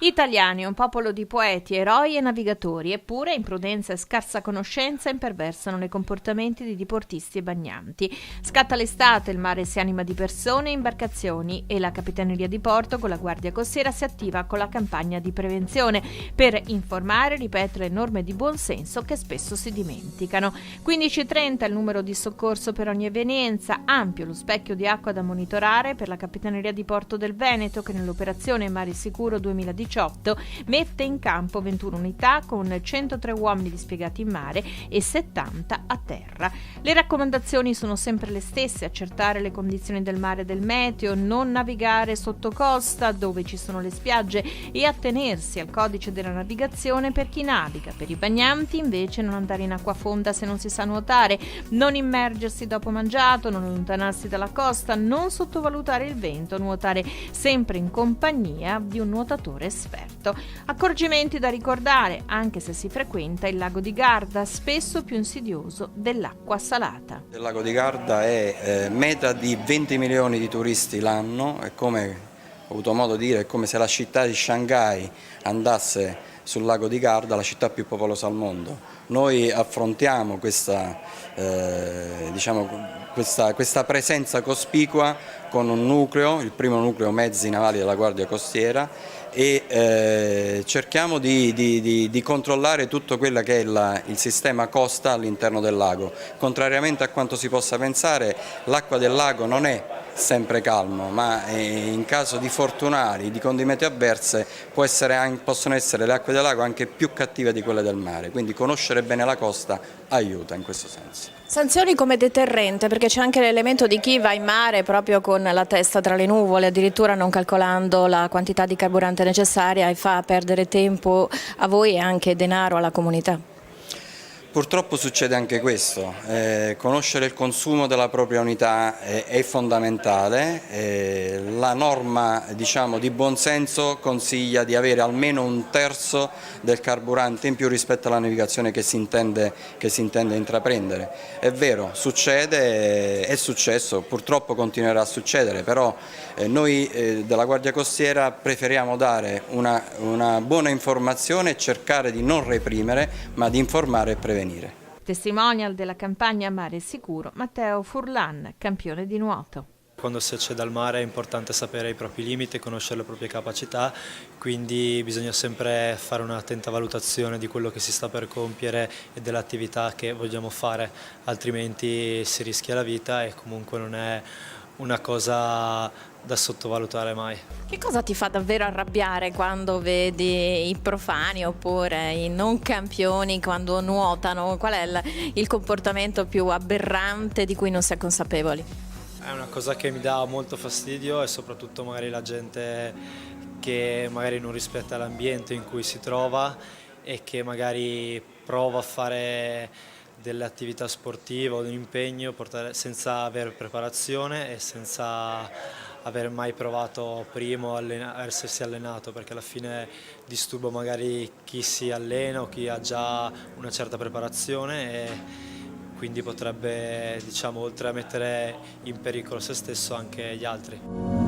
Italiani, un popolo di poeti, eroi e navigatori, eppure imprudenza e scarsa conoscenza imperversano nei comportamenti di diportisti e bagnanti. Scatta l'estate, il mare si anima di persone e imbarcazioni e la Capitaneria di Porto con la Guardia Costiera si attiva con la campagna di prevenzione per informare e ripetere norme di buonsenso che spesso si dimenticano. 15:30 è il numero di soccorso per ogni evenienza, ampio lo specchio di acqua da monitorare per la Capitaneria di Porto del Veneto che nell'operazione Mare Sicuro 2018 mette in campo 21 unità con 103 uomini dispiegati in mare e 70 a terra. Le raccomandazioni sono sempre le stesse: accertare le condizioni del mare e del meteo, non navigare sotto costa dove ci sono le spiagge e attenersi al codice della navigazione per chi naviga. Per i bagnanti invece non andare in acqua fonda se non si sa nuotare, non immergersi dopo mangiato, non allontanarsi dalla costa, non sottovalutare il vento, nuotare sempre in compagnia di un nuotatore esperto. Accorgimenti da ricordare anche se si frequenta il lago di Garda, spesso più insidioso dell'acqua salata. Il lago di Garda è meta di 20 milioni di turisti l'anno, è come ho avuto modo di dire, è come se la città di Shanghai andasse sul lago di Garda, la città più popolosa al mondo. Noi affrontiamo questa presenza cospicua con un nucleo, il primo nucleo mezzi navali della Guardia Costiera, e cerchiamo di controllare tutto quello che è il sistema costa all'interno del lago. Contrariamente a quanto si possa pensare, l'acqua del lago non è sempre calmo, ma in caso di fortunari, di condimenti avverse, possono essere le acque del lago anche più cattive di quelle del mare, quindi conoscere bene la costa aiuta in questo senso. Sanzioni come deterrente, perché c'è anche l'elemento di chi va in mare proprio con la testa tra le nuvole, addirittura non calcolando la quantità di carburante necessaria e fa perdere tempo a voi e anche denaro alla comunità. Purtroppo succede anche questo, conoscere il consumo della propria unità è fondamentale, la norma di buonsenso consiglia di avere almeno un terzo del carburante in più rispetto alla navigazione che si intende intraprendere. È vero, succede, è successo, purtroppo continuerà a succedere, però noi della Guardia Costiera preferiamo dare una buona informazione e cercare di non reprimere, ma di informare e prevenire. Testimonial della campagna Mare Sicuro, Matteo Furlan, campione di nuoto. Quando si accede al mare è importante sapere i propri limiti, conoscere le proprie capacità, quindi bisogna sempre fare un'attenta valutazione di quello che si sta per compiere e dell'attività che vogliamo fare, altrimenti si rischia la vita e comunque non è una cosa da sottovalutare mai. Che cosa ti fa davvero arrabbiare quando vedi i profani oppure i non campioni quando nuotano? Qual è il comportamento più aberrante di cui non si è consapevoli? È una cosa che mi dà molto fastidio e soprattutto magari la gente che magari non rispetta l'ambiente in cui si trova e che magari prova a fare delle attività sportive o un impegno senza avere preparazione e senza aver mai provato prima a essersi allenato, perché alla fine disturba magari chi si allena o chi ha già una certa preparazione e quindi potrebbe, oltre a mettere in pericolo se stesso, anche gli altri.